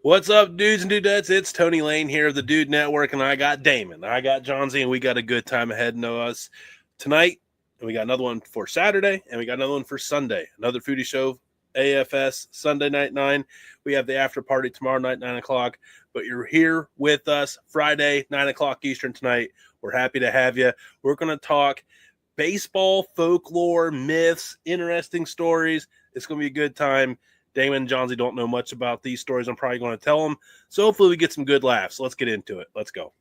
What's up, dudes and dudettes? It's Tony Lane here of the Dude Network, and I got Damon. I got John Z, and we got a good time ahead of us tonight. And we got another one for Saturday, and we got another one for Sunday. Another foodie show, AFS, Sunday night 9. We have the after party tomorrow night, 9 o'clock. But you're here with us Friday, 9 o'clock Eastern tonight. We're happy to have you. We're going to talk baseball, folklore, myths, interesting stories. It's going to be a good time. Damon and John Z don't know much about these stories. I'm probably going to tell them. So hopefully we get some good laughs. Let's get into it. Let's go.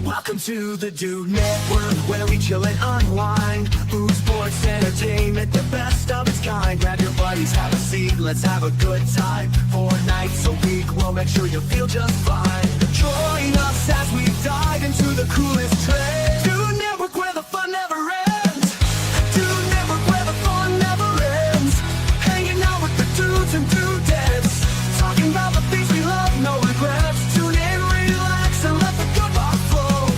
Welcome to the Dude Network, where we chill and unwind. Food, sports, entertainment, the best of its kind. Grab your buddies, have a seat, let's have a good time. 4 nights a week, we'll make sure you feel just fine. Join us as we dive into the coolest trends. Dude Network, where the fun never ends. Dude Network, where the fun never ends. Hanging out with the dudes and dudettes. Talking about the things we love, no regrets. Tune in, relax, and let the good vibe flow.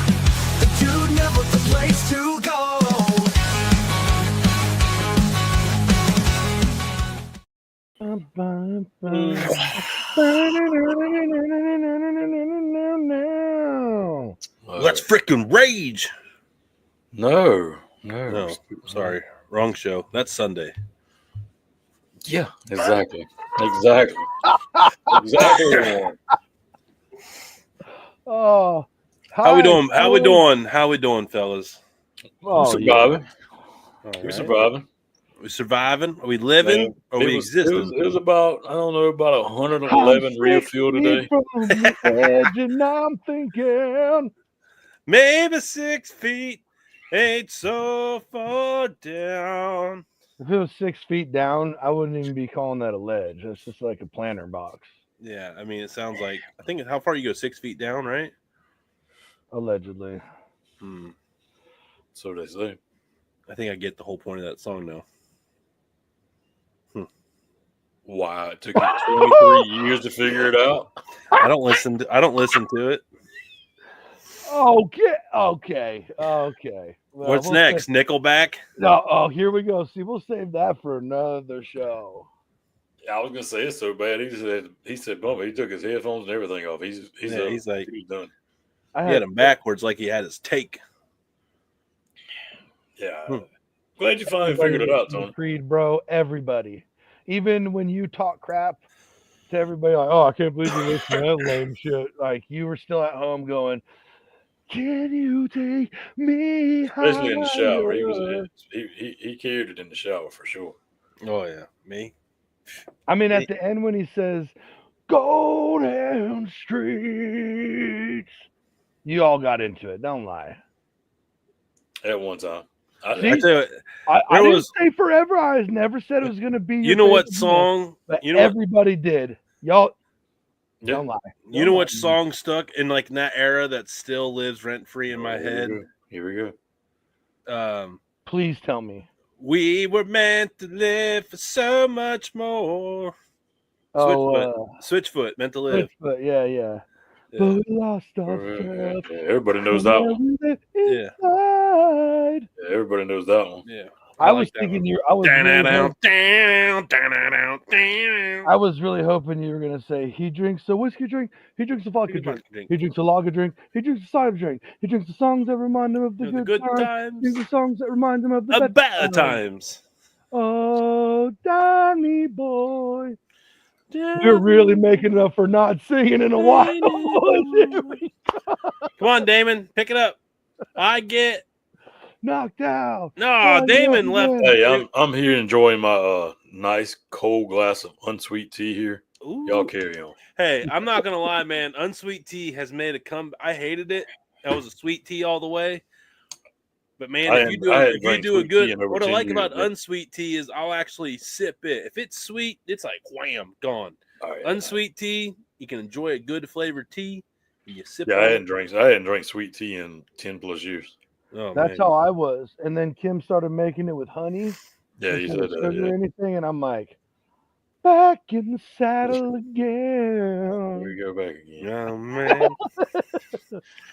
The Dude Network, the place to go. Let's freaking rage. No. No, sorry. Wrong show. That's Sunday. Yeah, exactly. Exactly. Oh, How we doing? hi, How we fellas. doing? How we doing, fellas? We're Oh, yeah. surviving. All We're right. surviving. We surviving? Are we living? Man, Or are we it existing? was about, I don't know, about 111 I'm real 6 fuel feet today. from the edge, and I'm thinking, Maybe 6 feet ain't so far down. if it was 6 feet down, I wouldn't even be calling that a ledge. That's just like a planter box, Yeah, I mean, it sounds like, I think, how far you go? 6 feet down, right? allegedly. So they say. I think I get the whole point of that song now. Wow, it took you 23 years to figure it out. I don't listen to it. Okay. Well, What's we'll next? Nickelback? No, here we go. See, we'll save that for another show. I was gonna say it's so bad. He said, "Bump." He took his headphones and everything off. He's like, he's done. he had him backwards like he had his take. Yeah. Glad you finally figured it out, Tony. Creed, bro. Everybody, even when you talk crap to everybody, like, oh, I can't believe you listen to that lame shit. Like, you were still at home going, can you take me Especially in the shower. higher? He carried it in the shower for sure. Oh, yeah. Me? I mean, at the end when he says, go down streets, you all got into it. Don't lie. At one time. I tell you what, I didn't say forever. I never said it was going to be. You know what song? But You know everybody did. Y'all, don't lie. You know what song stuck in like in that era that still lives rent free in my head? Here we go. Please tell me. We were meant to live for so much more. Switchfoot, meant to live. Switchfoot, yeah. But we lost ourselves. Yeah, everybody knows that one. Yeah. Everybody knows that one. Yeah. I was thinking I was really hoping you were gonna say he drinks a whiskey drink, he drinks a vodka drink, he drinks a lager drink, he drinks a cider drink, he drinks the songs that remind him of the good times, he drinks the songs that remind him of the bad times. Oh, Danny boy. We're really making it up for not singing in a while. Come on, Damon, pick it up. I get knocked out. No, Damon left. Hey, I'm here enjoying my nice cold glass of unsweet tea here. Ooh. Y'all carry on. Hey, I'm not gonna lie, man. Unsweet tea has made a comeback. I hated it. That was a sweet tea all the way. But man, if you do a good, what I like about unsweet tea is I'll actually sip it. If it's sweet, it's like wham, gone. Unsweet tea, you can enjoy a good flavored tea. You sip. Yeah, I hadn't drank sweet tea in 10 plus years. Oh, that's how I was. And then Kim started making it with honey. Yeah, you said sugar or anything, and I'm like, Back in the saddle Here again. we go back again. Oh man.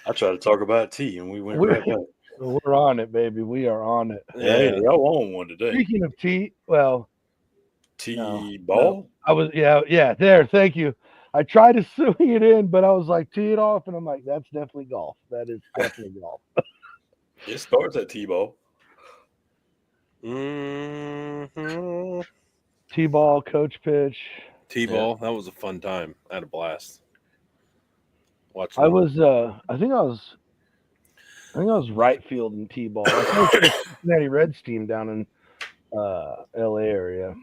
I tried to talk about tea, and we went We're- right back. We're on it, baby. We are on it. Hey, Yeah. y'all won one today. Speaking of tea, well, Tea no, ball? I was yeah. There, thank you. I tried to swing it in, but I was like tee it off, and I'm like, that's definitely golf. That is definitely golf. It starts at T-ball. Mm-hmm. T-ball, coach pitch. T-ball. That was a fun time. I had a blast. Watching. I was I think I was right field in T-ball. I think it was the Cincinnati Reds team down in LA area.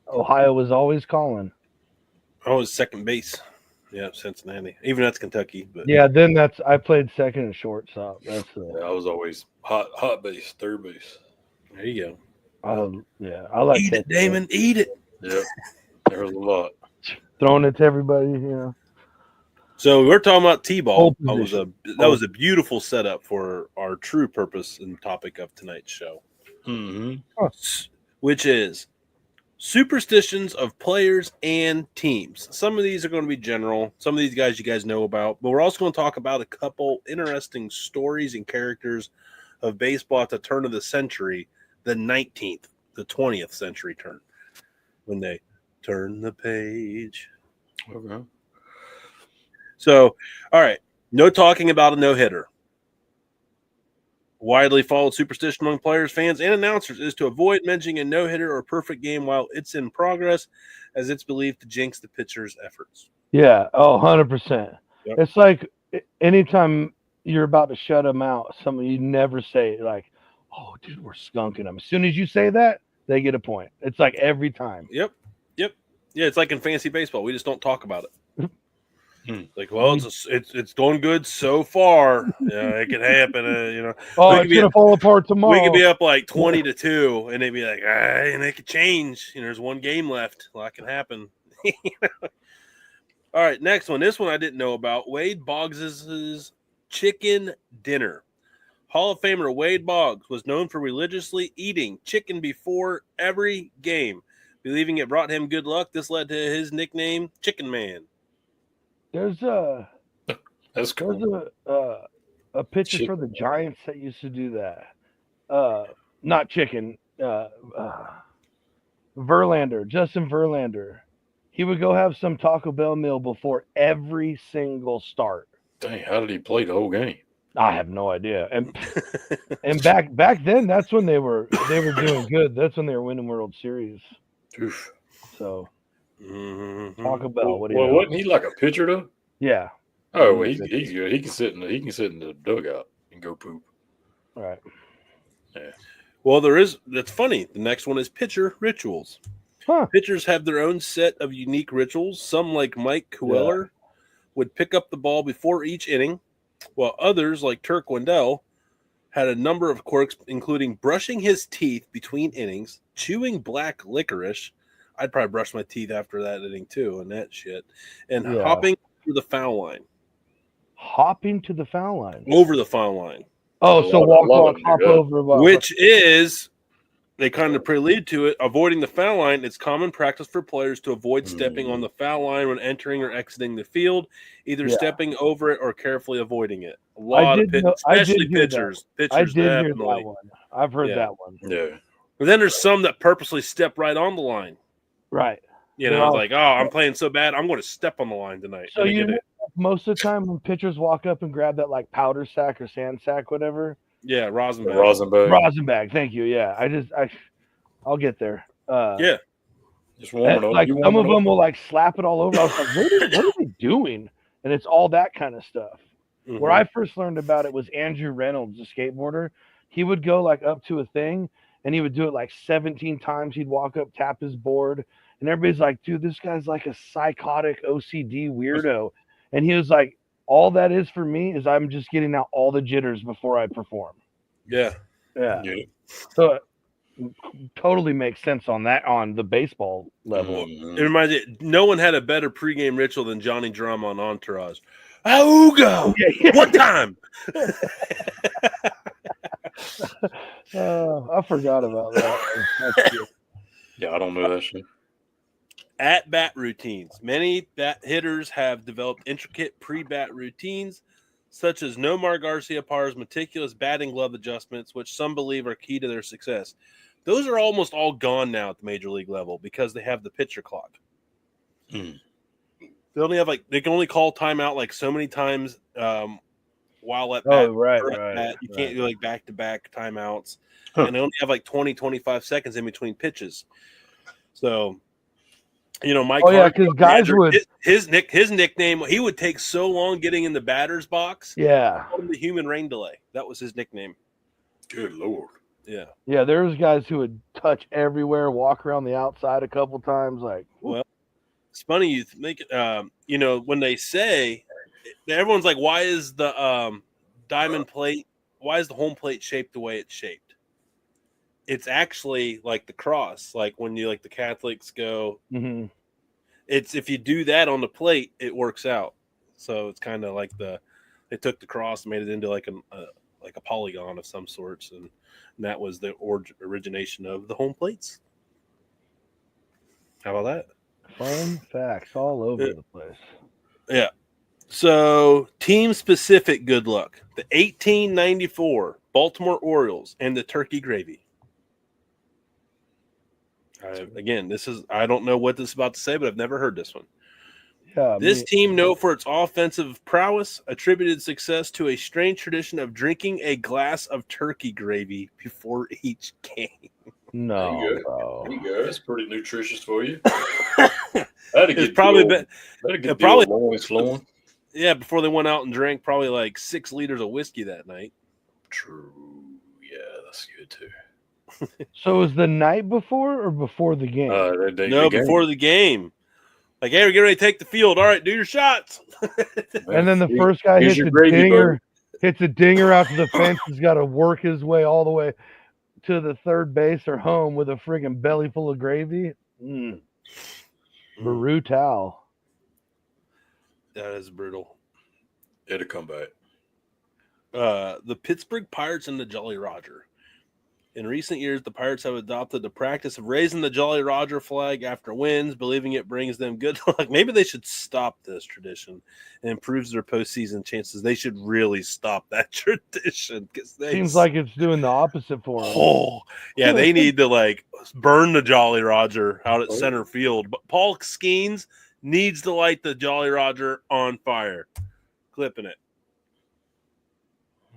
Ohio was always calling. I was second base. Yeah, Cincinnati. Even that's Kentucky, but Yeah, then I played second and shortstop. That's I was always hot base, third base. there you go. I like Eat it, Damon. Eat it. Yeah, there was a lot. throwing it to everybody. You know, So we're talking about T-ball. Pole That was a beautiful setup for our true purpose and topic of tonight's show, Mm-hmm. which is superstitions of players and teams. Some of these are going to be general. Some of these guys you guys know about, but we're also going to talk about a couple interesting stories and characters of baseball at the turn of the century, the 19th, the 20th century turn, when they turn the page. Okay. So, all right, no talking about a no-hitter. Widely followed superstition among players, fans, and announcers is to avoid mentioning a no-hitter or perfect game while it's in progress, as it's believed to jinx the pitcher's efforts. yeah, 100%. Yep. It's like anytime you're about to shut them out, something you never say like, "Oh, dude, we're skunking them." As soon as you say that, they get a point. It's like every time. Yep. Yeah, it's like in fantasy baseball. We just don't talk about it. Like, well, it's going good so far. Yeah, it could happen. Oh, it's gonna fall apart tomorrow. We could be up like 20-2, and they'd be like, and it could change. There's one game left. A lot can happen. All right, next one. This one I didn't know about. Wade Boggs' chicken dinner. Hall of Famer Wade Boggs was known for religiously eating chicken before every game, believing it brought him good luck. This led to his nickname, Chicken Man. There's That's cool. There's a pitcher for the Giants that used to do that. Not chicken. Verlander, Justin Verlander. He would go have some Taco Bell meal before every single start. Dang, how did he play the whole game? I have no idea. And back then, that's when they were doing good. That's when they were winning World Series. Oof. So Mm-hmm. Taco Bell. What do you Well, know? wasn't he like a pitcher though? Yeah. Oh, well, he's good. He can sit in the dugout and go poop. All right. Yeah. Well, that's funny. The next one is pitcher rituals. Huh. Pitchers have their own set of unique rituals. Some, like Mike Queller, would pick up the ball before each inning, while others, like Turk Wendell, had a number of quirks, including brushing his teeth between innings, chewing black licorice. I'd probably brush my teeth after that inning too, and that shit, and hopping through the foul line. Hopping to the foul line. Over the foul line. Oh, so walk, hop over. Which is, they kind of prelude to it, avoiding the foul line. It's common practice for players to avoid stepping on the foul line when entering or exiting the field, either stepping over it or carefully avoiding it. A lot of especially pitchers. I did hear that one. I've heard that one. Yeah. But then there's some that purposely step right on the line. Right. Like, oh, I'm playing so bad, I'm going to step on the line tonight. So most of the time when pitchers walk up and grab that like powder sack or sand sack, whatever. Yeah, Rosenbag. Rosenbag. Thank you. Yeah, I'll get there. Just warm it up. Like some of them will like slap it all over. I was like, what are they doing? And it's all that kind of stuff. Mm-hmm. Where I first learned about it was Andrew Reynolds, the skateboarder. He would go like up to a thing and he would do it like 17 times. He'd walk up, tap his board, and everybody's like, dude, this guy's like a psychotic OCD weirdo. And he was like, all that is for me is I'm just getting out all the jitters before I perform. Yeah. So it totally makes sense on the baseball level. It reminds me, no one had a better pregame ritual than Johnny Drum on Entourage. Auga! What time? I forgot about that. That's good. Yeah, I don't know that shit. At-bat routines. Many bat hitters have developed intricate pre-bat routines, such as Nomar Garciaparra's meticulous batting glove adjustments, which some believe are key to their success. Those are almost all gone now at the major league level because they have the pitcher clock. Mm. They only have they can only call timeout like so many times while at bat. Oh, right. You can't do like back-to-back timeouts. Huh. And they only have like 20, 25 seconds in between pitches. So, Mike. Oh yeah, because guys would his nickname. He would take so long getting in the batter's box. Yeah. Called him the human rain delay. That was his nickname. Good Lord. Yeah. Yeah, there was guys who would touch everywhere, walk around the outside a couple times. Well, it's funny you make it. When they say, everyone's like, why is the diamond plate? Why is the home plate shaped the way it's shaped? It's actually like the cross, like when the Catholics go. Mm-hmm. It's if you do that on the plate, it works out. So it's kind of like they took the cross and made it into like a polygon of some sorts, and that was the origination of the home plates. How about that? Fun facts all over the place. Yeah. So team-specific good luck: the 1894 Baltimore Orioles and the turkey gravy. Again, I don't know what this is about to say, but I've never heard this one. Yeah, this team, known for its offensive prowess, attributed success to a strange tradition of drinking a glass of turkey gravy before each game. No, there you go. bro. There you go. That's pretty nutritious for you. It's probably flowing. Yeah, before they went out and drank probably like 6 liters of whiskey that night. True. Yeah, that's good too. So was the night before or before the game? Before the game. Like, hey, we're getting ready to take the field. All right, do your shots. And then the first guy hits a dinger out to the fence. He's got to work his way all the way to the third base or home with a friggin' belly full of gravy. Brutal. That is brutal. It'll come back. The Pittsburgh Pirates and the Jolly Roger. In recent years, the Pirates have adopted the practice of raising the Jolly Roger flag after wins, believing it brings them good luck. Maybe they should stop this tradition and improves their postseason chances. They should really stop that tradition. Seems like it's doing the opposite for them. Oh, yeah, they need to burn the Jolly Roger out at center field. But Paul Skeens needs to light the Jolly Roger on fire. Clipping it.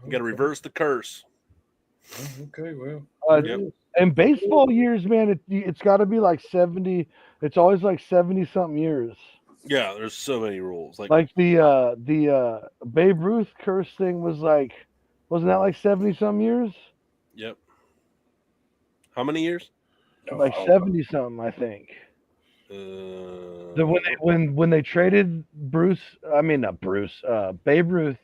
You got to reverse the curse. Okay, well. In baseball years, man, it's got to be like 70. It's always like 70-something years. Yeah, there's so many rules. Like the Babe Ruth curse thing was wasn't that like 70-something years? Yep. How many years? Like 70-something, I think. When they traded Babe Ruth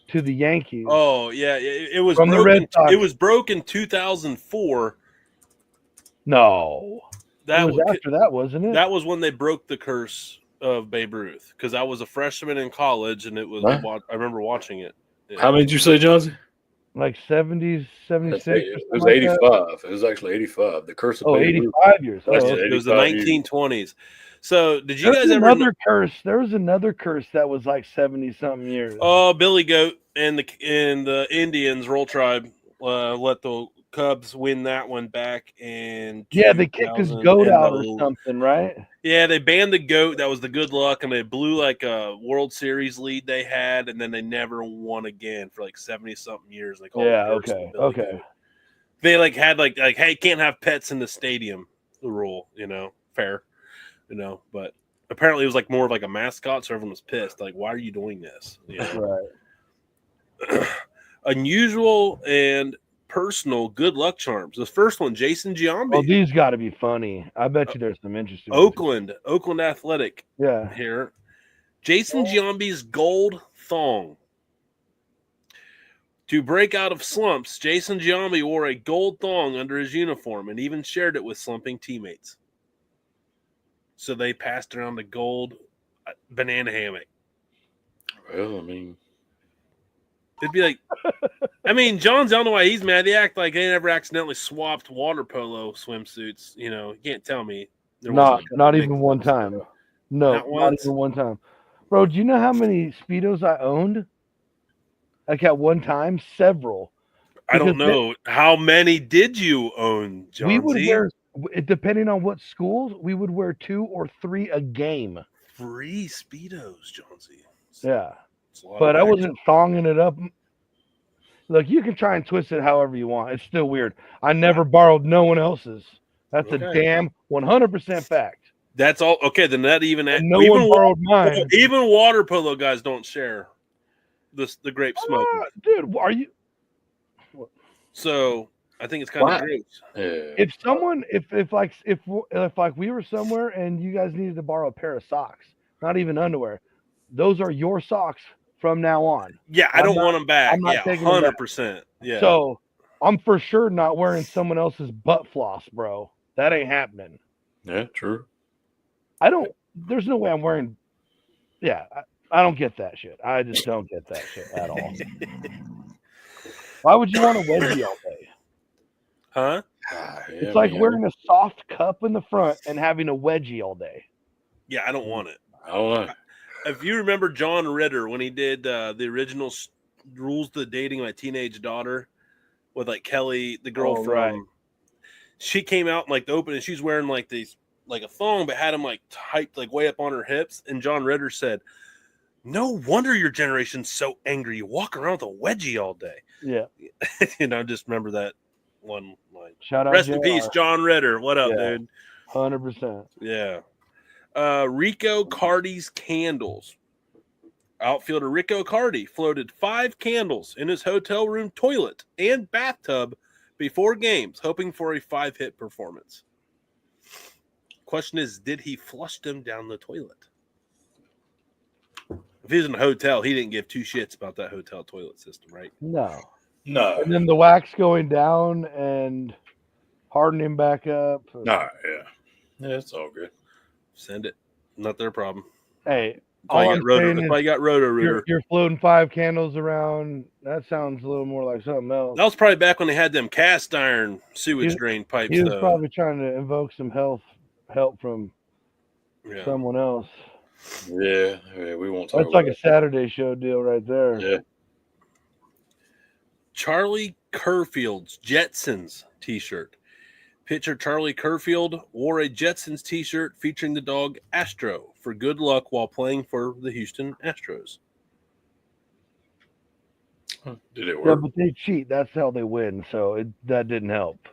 to the Yankees. Oh yeah, it was from broken. The Red Sox. It was broken 2004. No, that was after that, wasn't it? That was when they broke the curse of Babe Ruth because I was a freshman in college and it was. I remember watching it. Yeah. How many did you say, Johnson? Like 70, 76. It was 85. It was actually 85. The curse of Babe 85 years. It was the 1920s. So did you guys ever another curse? There was another curse that was like 70-something years. Oh, Billy Goat and the Indians Roll Tribe let the Cubs win that one back in. Yeah, they kicked his goat out or something, right? Yeah, they banned the goat. That was the good luck, and they blew like a World Series lead they had, and then they never won again for like 70-something years. Okay. They had hey, can't have pets in the stadium. The rule, fair. But apparently it was more of like a mascot, so everyone was pissed. Like, why are you doing this? Right. Unusual and personal good luck charms. The first one, Jason Giambi. Oh, these got to be funny. I bet you there's some interesting. Oakland Athletic. Yeah. Here, Jason Giambi's gold thong. To break out of slumps, Jason Giambi wore a gold thong under his uniform and even shared it with slumping teammates. So they passed around the gold banana hammock. Well, I mean, it'd be like I mean, John's, I don't know why he's mad. They act like they never accidentally swapped water polo swimsuits. You can't tell me. Not even one time. No, not even one time. Bro, do you know how many Speedos I owned? Like at one time, several. I don't know. How many did you own, John? We would wear, depending on what schools, we would wear 2 or 3 a game. 3 Speedos, John Z. Yeah. But I wasn't thonging it up. Look, you can try and twist it however you want. It's still weird. I never borrowed no one else's. That's a damn 100% fact. That's all. Okay, then that even no one borrowed mine. Even water polo guys don't share the grape smoke. Dude, are you? So I think it's kind of gross. If someone, if we were somewhere and you guys needed to borrow a pair of socks, not even underwear, those are your socks from now on. Yeah, I don't want them back. Yeah, 100%. Yeah. So I'm for sure not wearing someone else's butt floss, bro. That ain't happening. Yeah, true. There's no way I'm wearing. Yeah, I don't get that shit. I just don't get that shit at all. Why would you want a wedgie all day? Huh? It's like wearing a soft cup in the front and having a wedgie all day. Yeah, I don't want it. I don't know. If you remember John Ritter when he did the original Rules to Dating My Teenage Daughter with like Kelly, the girl from, right. She came out in like the open and she's wearing like these, like a thong, but had them like tight, like way up on her hips. And John Ritter said, "No wonder your generation's so angry. You walk around with a wedgie all day." Yeah. Just remember that one line. Shout out. Rest in peace, John Ritter. What up, dude? 100%. Yeah. Rico Cardi's candles. Outfielder Rico Cardi floated 5 candles in his hotel room toilet and bathtub before games, hoping for a 5-hit performance. Question is, did he flush them down the toilet? If he was in a hotel, he didn't give 2 shits about that hotel toilet system, right? No. And then the wax going down and hardening back up. Yeah, it's all good. Send it. Not their problem. Hey, I got Roto-Rooter. You're floating 5 candles around. That sounds a little more like something else. That was probably back when they had them cast iron sewage drain pipes. He was probably trying to invoke some help from someone else. Yeah, we won't talk. That's like a Saturday show deal right there. Yeah. Charlie Kerfield's Jetsons t-shirt. Pitcher Charlie Kerfield wore a Jetsons t-shirt featuring the dog Astro for good luck while playing for the Houston Astros. Did it work? Yeah, but they cheat. That's how they win. So that didn't help.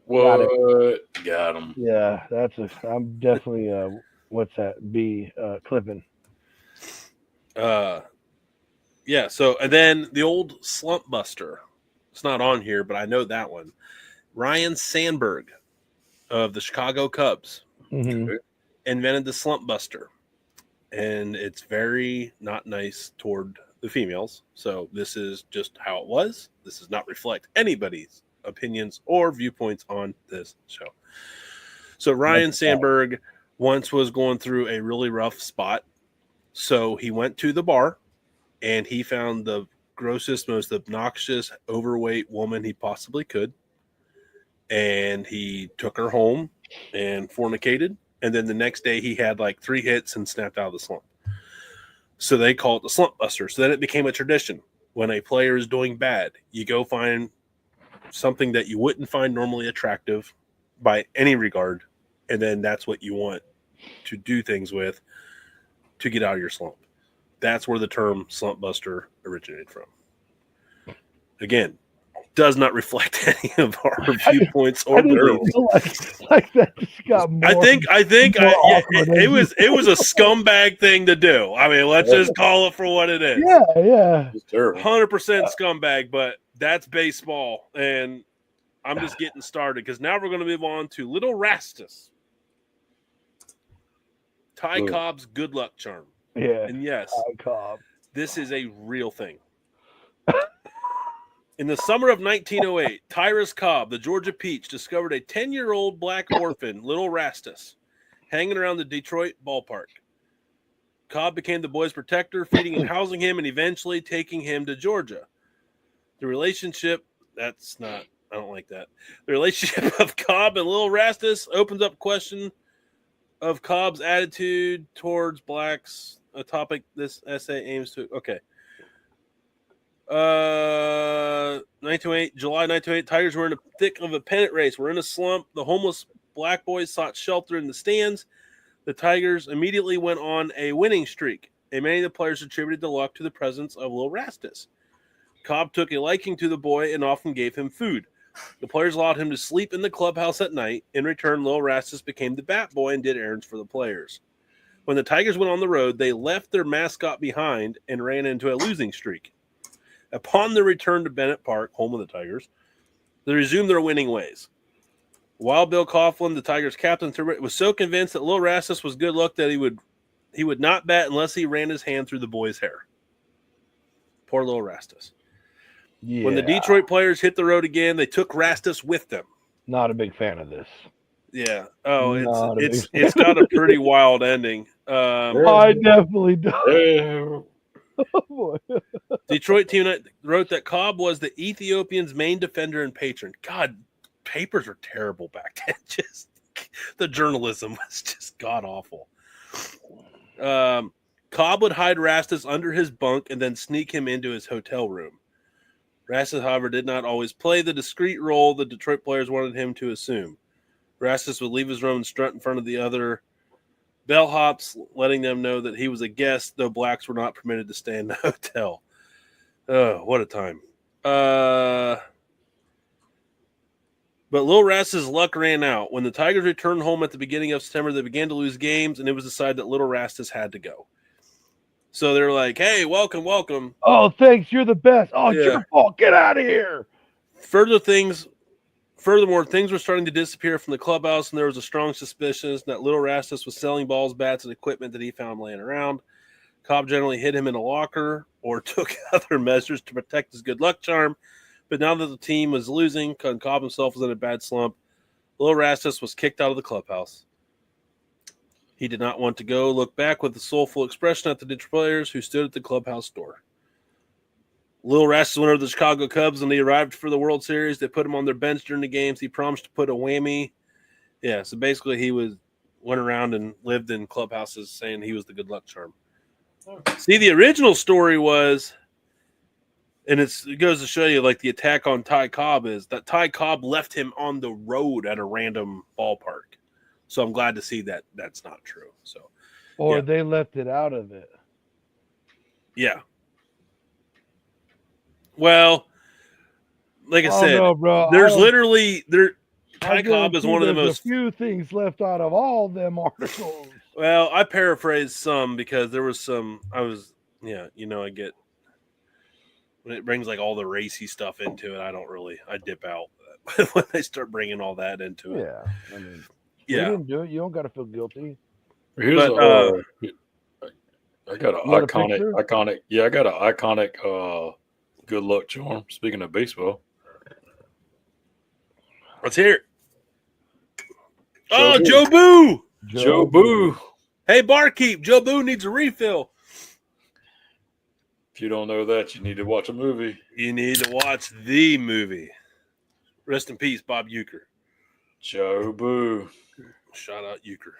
What? Got him. Yeah, I'm definitely what's that? Clipping. Yeah. So and then the old slump buster. It's not on here, but I know that one. Ryan Sandberg of the Chicago Cubs invented the slump buster, and it's very not nice toward the females. So this is just how it was. This does not reflect anybody's opinions or viewpoints on this show. So Ryan Sandberg once was going through a really rough spot. So he went to the bar and he found the grossest, most obnoxious, overweight woman he possibly could. And he took her home and fornicated. And then the next day he had like 3 hits and snapped out of the slump. So they call it the slump buster. So then it became a tradition. When a player is doing bad, you go find something that you wouldn't find normally attractive by any regard. And then that's what you want to do things with to get out of your slump. That's where the term slump buster originated from. Again, does not reflect any of our viewpoints or beliefs. Like that just got more. I think it was a scumbag thing to do. I mean, let's just call it for what it is. Yeah. 100% scumbag, but that's baseball, and I'm just getting started because now we're going to move on to Lil Rastus, Ty Cobb's good luck charm. Yeah, and yes, Ty Cobb. This is a real thing. In the summer of 1908, Tyrus Cobb, the Georgia Peach, discovered a 10-year-old black orphan, Lil Rastus, hanging around the Detroit ballpark. Cobb became the boy's protector, feeding and housing him, and eventually taking him to Georgia. The relationship, that's not, I don't like that. The relationship of Cobb and Lil Rastus opens up a question of Cobb's attitude towards blacks, a topic this essay aims to. Okay. 1908, July 1908, Tigers were in the thick of a pennant race. We're in a slump. The homeless black boys sought shelter in the stands. The Tigers immediately went on a winning streak, and many of the players attributed the luck to the presence of Lil Rastus. Cobb took a liking to the boy and often gave him food. The players allowed him to sleep in the clubhouse at night. In return, Lil Rastus became the bat boy and did errands for the players. When the Tigers went on the road, they left their mascot behind and ran into a losing streak. Upon their return to Bennett Park, home of the Tigers, they resumed their winning ways. Wild Bill Coughlin, the Tigers' captain, was so convinced that Lil Rastus was good luck that he would not bat unless he ran his hand through the boy's hair. Poor Lil Rastus. Yeah. When the Detroit players hit the road again, they took Rastus with them. Not a big fan of this. Yeah. Oh, Not a it's got a pretty wild ending. I definitely don't. Oh, boy. Detroit team wrote that Cobb was the Ethiopians' main defender and patron. God, papers were terrible back then. Just the journalism was just god awful. Cobb would hide Rastus under his bunk and then sneak him into his hotel room. Rastus, however, did not always play the discreet role the Detroit players wanted him to assume. Rastus would leave his room and strut in front of the other bellhops, letting them know that he was a guest, though blacks were not permitted to stay in the hotel. Oh, what a time. But Lil Rastus' luck ran out. When the Tigers returned home at the beginning of September, they began to lose games, and it was decided that Lil Rastus had to go. So they're like, hey, welcome, welcome. Oh, thanks. You're the best. Oh, it's Yeah. your fault. Get out of here. Furthermore, things were starting to disappear from the clubhouse, and there was a strong suspicion that Lil Rastus was selling balls, bats, and equipment that he found laying around. Cobb generally hid him in a locker or took other measures to protect his good luck charm. But now that the team was losing, and Cobb himself was in a bad slump, Lil Rastus was kicked out of the clubhouse. He did not want to go look back with a soulful expression at the Detroit players who stood at the clubhouse door. Lil Rastus went over to the Chicago Cubs when they arrived for the World Series. They put him on their bench during the games. He promised to put a whammy. Yeah, so basically he went around and lived in clubhouses saying he was the good luck charm. See, the original story was, and it goes to show you like the attack on Ty Cobb is that Ty Cobb left him on the road at a random ballpark. So I'm glad to see that that's not true. So, Or yeah. they left it out of it. Yeah. Well, like I said, bro. there's literally Ty Cobb is one of the most. A few things left out of all them articles. Well, I paraphrased some because there was some. I get when it brings like all the racy stuff into it. I dip out when they start bringing all that into it. Yeah, I mean, Yeah. you didn't do it. You don't got to feel guilty. Here's But, I got an You got a iconic. Yeah, I got an iconic good luck charm. Speaking of baseball, Let's hear it. Oh, Joe Boo! Joe Boo. Hey, barkeep, Joe Boo needs a refill. If you don't know that, you need to watch a movie. You need to watch the movie. Rest in peace, Bob Uecker. Joe Boo. Shout out Uecker.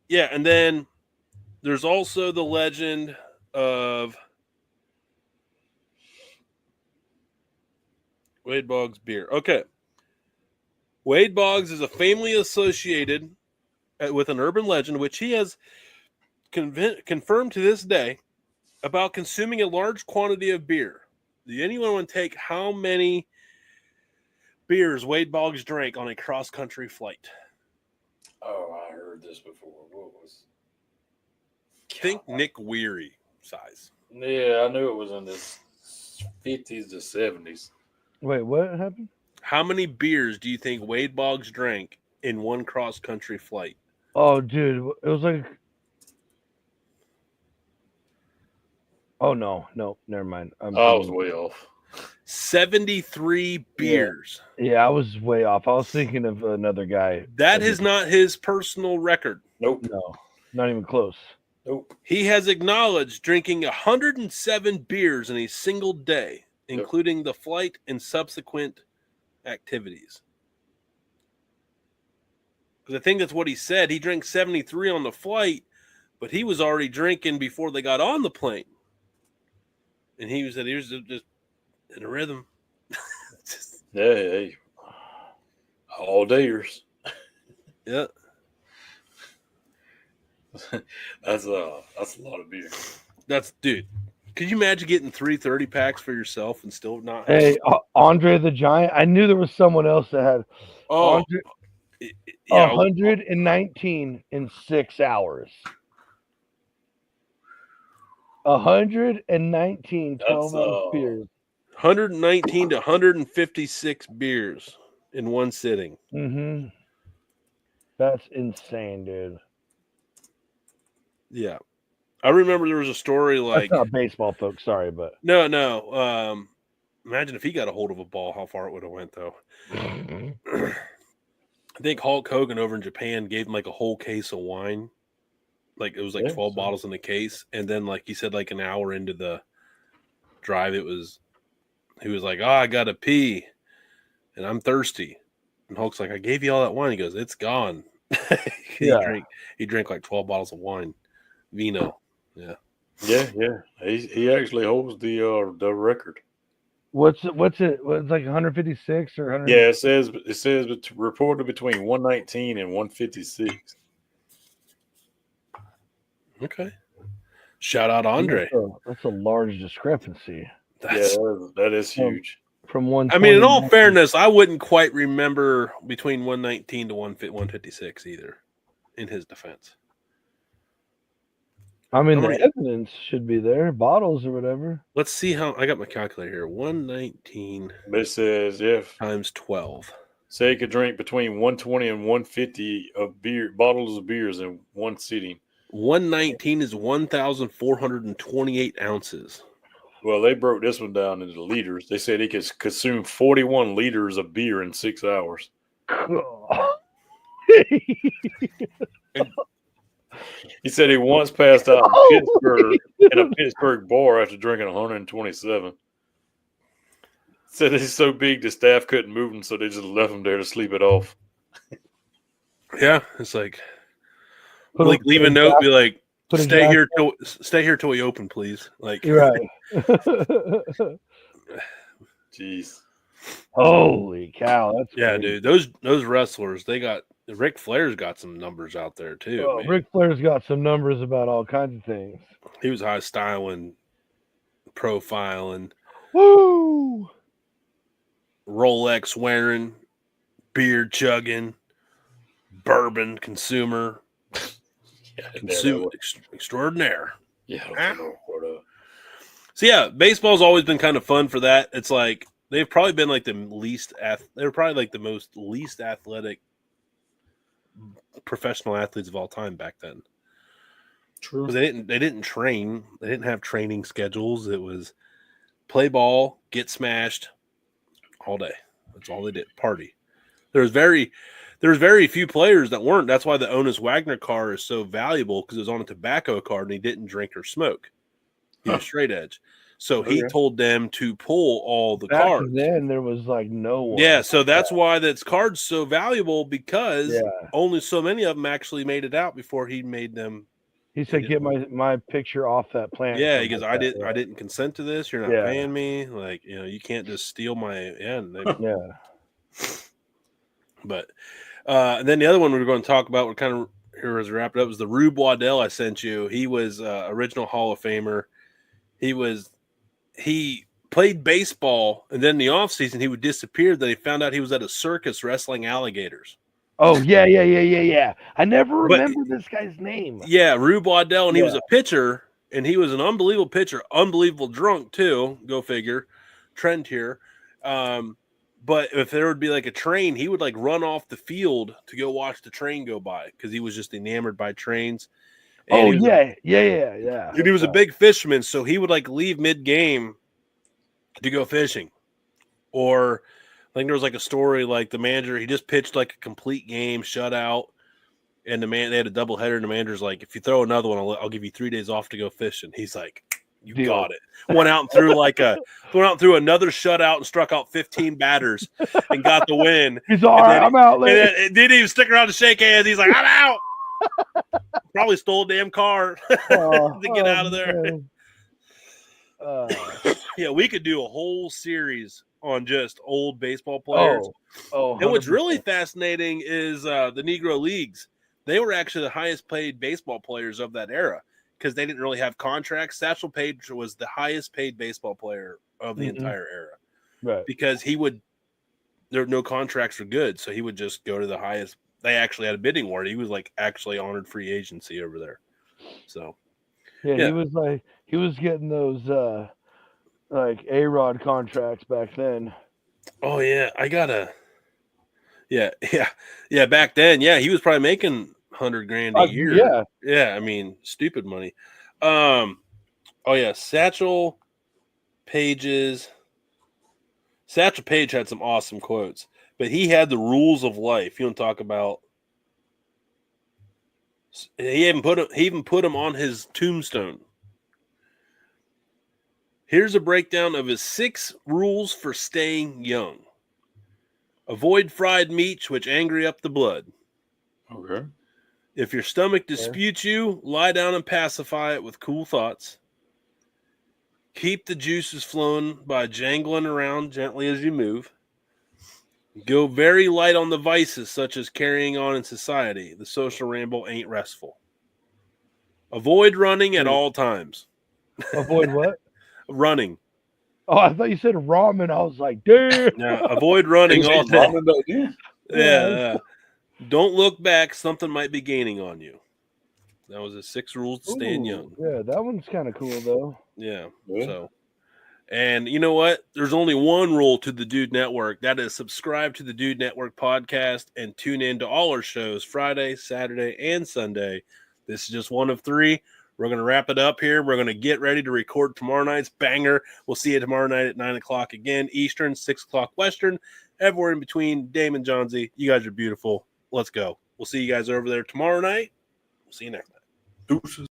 Yeah, and then there's also the legend of Wade Boggs beer. Okay. Wade Boggs is a family associated with an urban legend, which he has confirmed to this day, about consuming a large quantity of beer. Do anyone want to take how many beers Wade Boggs drank on a cross-country flight? Oh, I heard this before. What was? Think Nick Weary size. Yeah, I knew it was in the 50s to 70s. Wait, what happened? How many beers do you think Wade Boggs drank in one cross-country flight? Oh, dude, it was like. Oh no, never mind. I was way off. 73 beers. Yeah, I was way off. I was thinking of another guy. That is not his personal record. Nope. No, not even close. Nope. He has acknowledged drinking 107 beers in a single day, including the flight and subsequent activities. Because I think that's what he said. He drank 73 on the flight, but he was already drinking before they got on the plane. And he was just in a rhythm. Hey, all dayers. Yeah. That's a lot of beer. Dude. Could you imagine getting 3 30 packs for yourself and still not? Hey, Andre the Giant. I knew there was someone else that had Andre, 119 in 6 hours. 119 12-ounce beers. 119 to 156 beers in one sitting. Mm-hmm. That's insane, dude. Yeah. I remember there was a story like... That's not baseball, folks. Sorry, but... No. Imagine if he got a hold of a ball, how far it would have went, though. I think Hulk Hogan over in Japan gave him like a whole case of wine. Like it was like 12 bottles in the case. And then like he said like an hour into the drive, he was like, "Oh, I gotta pee and I'm thirsty." And Hulk's like, "I gave you all that wine." He goes, "It's gone." He drank like 12 bottles of wine. Vino. Yeah. He actually holds the record. What's it? What's like 156 or 100? Yeah, it says reported between 119 and 156. Okay. Shout out Andre. That's a large discrepancy. That is huge. From one. I mean, in all fairness, I wouldn't quite remember between 119 to 156 either. In his defense. I mean, the evidence should be there, bottles or whatever. Let's see how I got my calculator here. 119. It says times 12. Say you could drink between 120 and 150 of bottles of beers in one sitting. 119 is 1,428 ounces. Well, they broke this one down into liters. They said he could consume 41 liters of beer in 6 hours. He said he once passed out in Pittsburgh in a Pittsburgh bar after drinking 127. Said he's so big the staff couldn't move him, so they just left him there to sleep it off. Yeah, it's like leave a note, be like, stay here till we open, please. Like, you're right. Jeez. Holy cow! That's crazy. Dude. Those wrestlers, Ric Flair's got some numbers out there too. Oh, Ric Flair's got some numbers about all kinds of things. He was high styling, profiling, woo, Rolex wearing, beer chugging, bourbon consumer, extraordinaire. Yeah. So yeah, baseball's always been kind of fun for that. It's like they've probably been like they were probably like the most least athletic professional athletes of all time back then. True. They didn't train. They didn't have training schedules. It was play ball, get smashed all day. That's all they did. Party. There was very few players that weren't. That's why the Honus Wagner car is so valuable, because it was on a tobacco card and he didn't drink or smoke. He was straight edge. So he told them to pull all the cards. Then there was like no one. Yeah, so that's why that card's so valuable, because only so many of them actually made it out before he made them. He said, "Get my picture off that plant." Yeah, he goes, I didn't consent to this. You're not paying me. Like, you can't just steal my But and then the other one we were going to talk about, we're kind of here as wrap it up, was the Rube Waddell I sent you. He was original Hall of Famer. He played baseball, and then in the offseason he would disappear. Then he found out he was at a circus wrestling alligators. Oh, yeah. I never remember this guy's name. Yeah, Rube Waddell, and he was a pitcher, and he was an unbelievable pitcher, unbelievable drunk too. Go figure. Trend here. But if there would be like a train, he would like run off the field to go watch the train go by, because he was just enamored by trains. And yeah. And he was a big fisherman, so he would like leave mid-game to go fishing. Or I think there was like a story like the manager, he just pitched like a complete game, shutout, And they had a doubleheader, and the manager's like, if you throw another one, I'll give you 3 days off to go fishing. He's like, you Deal. got it. Went out and threw another shutout and struck out 15 batters and got the win. He's all right. I'm out. And then didn't even stick around to shake hands. He's like, I'm out. Probably stole a damn car to get out of there. Yeah, we could do a whole series on just old baseball players. And what's really fascinating is the Negro Leagues. They were actually the highest paid baseball players of that era because they didn't really have contracts. Satchel Paige was the highest paid baseball player of the entire era. Right. Because there were no contracts for good, so he would just go to the highest. They actually had a bidding war. He was like actually honored free agency over there. So yeah. He was getting those like A-Rod contracts back then. Oh yeah, yeah. Back then, yeah, he was probably making $100,000 a year. Yeah. I mean, stupid money. Oh yeah, Satchel Paige had some awesome quotes, but he had the rules of life. You don't talk about. He even put him on his tombstone. Here's a breakdown of his 6 rules for staying young. Avoid fried meats, which angry up the blood. Okay. If your stomach disputes you, lie down and pacify it with cool thoughts. Keep the juices flowing by jangling around gently as you move. Go very light on the vices, such as carrying on in society. The social ramble ain't restful. Avoid running at all times. Avoid what? Running. Oh, I thought you said ramen. I was like, dude. No, avoid running all time. Yeah. Don't look back. Something might be gaining on you. That was his 6 rules to staying young. Yeah, that one's kind of cool, though. Yeah. So, and you know what? There's only one rule to the Dude Network. That is subscribe to the Dude Network podcast and tune in to all our shows Friday, Saturday, and Sunday. This is just one of 3. We're going to wrap it up here. We're going to get ready to record tomorrow night's banger. We'll see you tomorrow night at 9 o'clock again, Eastern, 6 o'clock Western. Everywhere in between, Dame and John Z. You guys are beautiful. Let's go. We'll see you guys over there tomorrow night. We'll see you next night. Deuces.